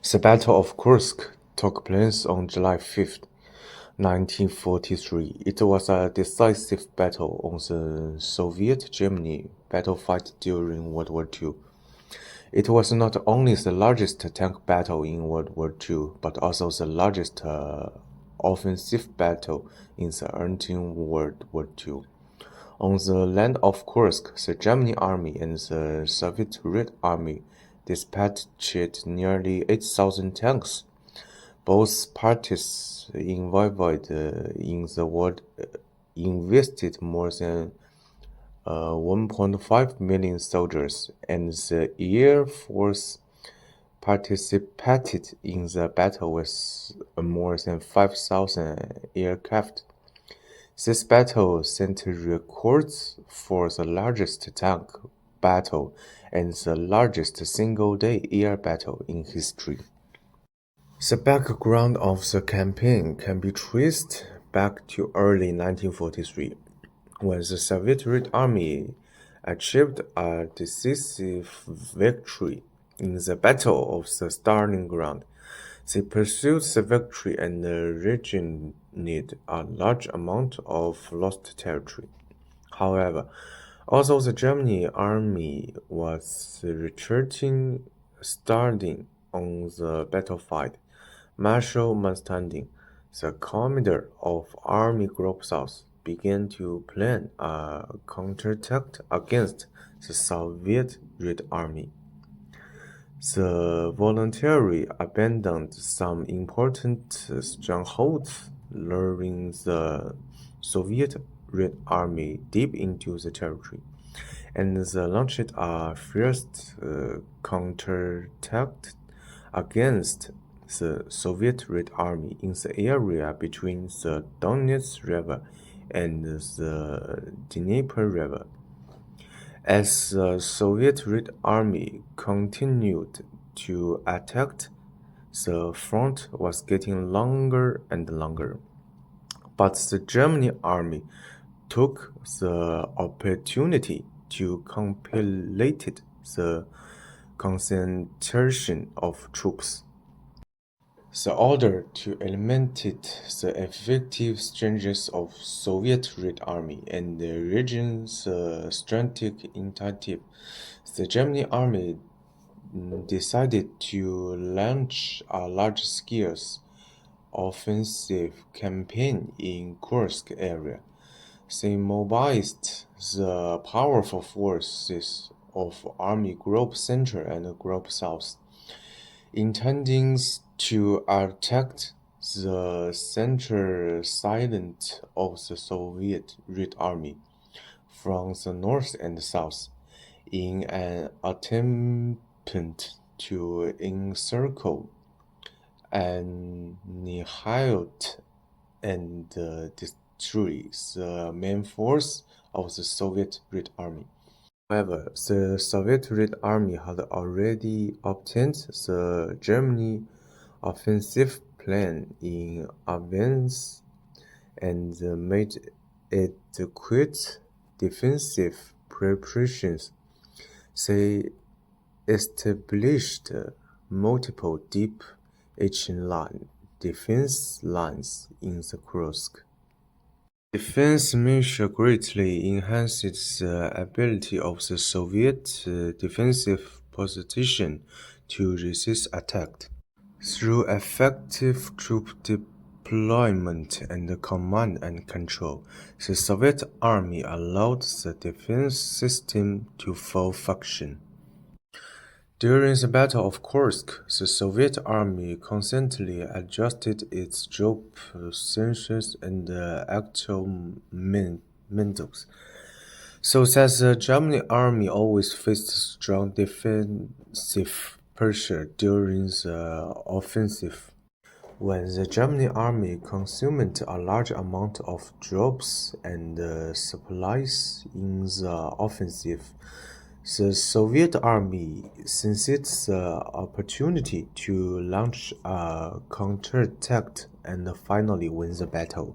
The Battle of Kursk took place on July 5, 1943. It was a decisive battle on the Soviet-Germany battlefield during World War II. It was not only the largest tank battle in World War II, but also the largest offensive battle in the ensuing World War II. On the land of Kursk, the German army and the Soviet Red Army dispatched nearly 8,000 tanks. Both parties involved in the war invested more than 1.5 million soldiers, and the Air Force participated in the battle with more than 5,000 aircraft. This battle set records for the largest tank battle and the largest single-day air battle in history. The background of the campaign can be traced back to early 1943, when the Soviet Red Army achieved a decisive victory in the Battle of the Stalingrad. They pursued the victory and regained a large amount of lost territory. However, although the German army was retreating, starting on the battlefield, Marshal Manstein, the commander of Army Group South, began to plan a counterattack against the Soviet Red Army. The voluntarily abandoned some important strongholds, luring the Soviet Red Army deep into the territory, and they launched a fierce counterattack against the Soviet Red Army in the area between the Donetsk River and the Dnieper River. As the Soviet Red Army continued to attack, the front was getting longer and longer. But the German army took the opportunity to complicate the concentration of troops. The order to eliminate the effective strengths of Soviet Red Army and regain the strategic initiative, the German army decided to launch a large-scale offensive campaign in Kursk area. They mobilized the powerful forces of Army Group Center and Group South, intending to attack the central side of the Soviet Red Army from the north and south, in an attempt to encircle, annihilate, and destroy the main force of the Soviet Red Army. However, the Soviet Red Army had already obtained the German offensive plan in advance and made adequate defensive preparations. They established multiple deep echelon defense lines in the Kursk. Defense measure greatly enhanced the ability of the Soviet defensive position to resist attack. Through effective troop deployment and command and control, the Soviet army allowed the defense system to full function. During the Battle of Kursk, the Soviet army constantly adjusted its troop census and actual methods, so that the German army always faced strong defensive pressure during the offensive. When the German army consumed a large amount of troops and supplies in the offensive, the Soviet army seized the opportunity to launch a counterattack and finally win the battle.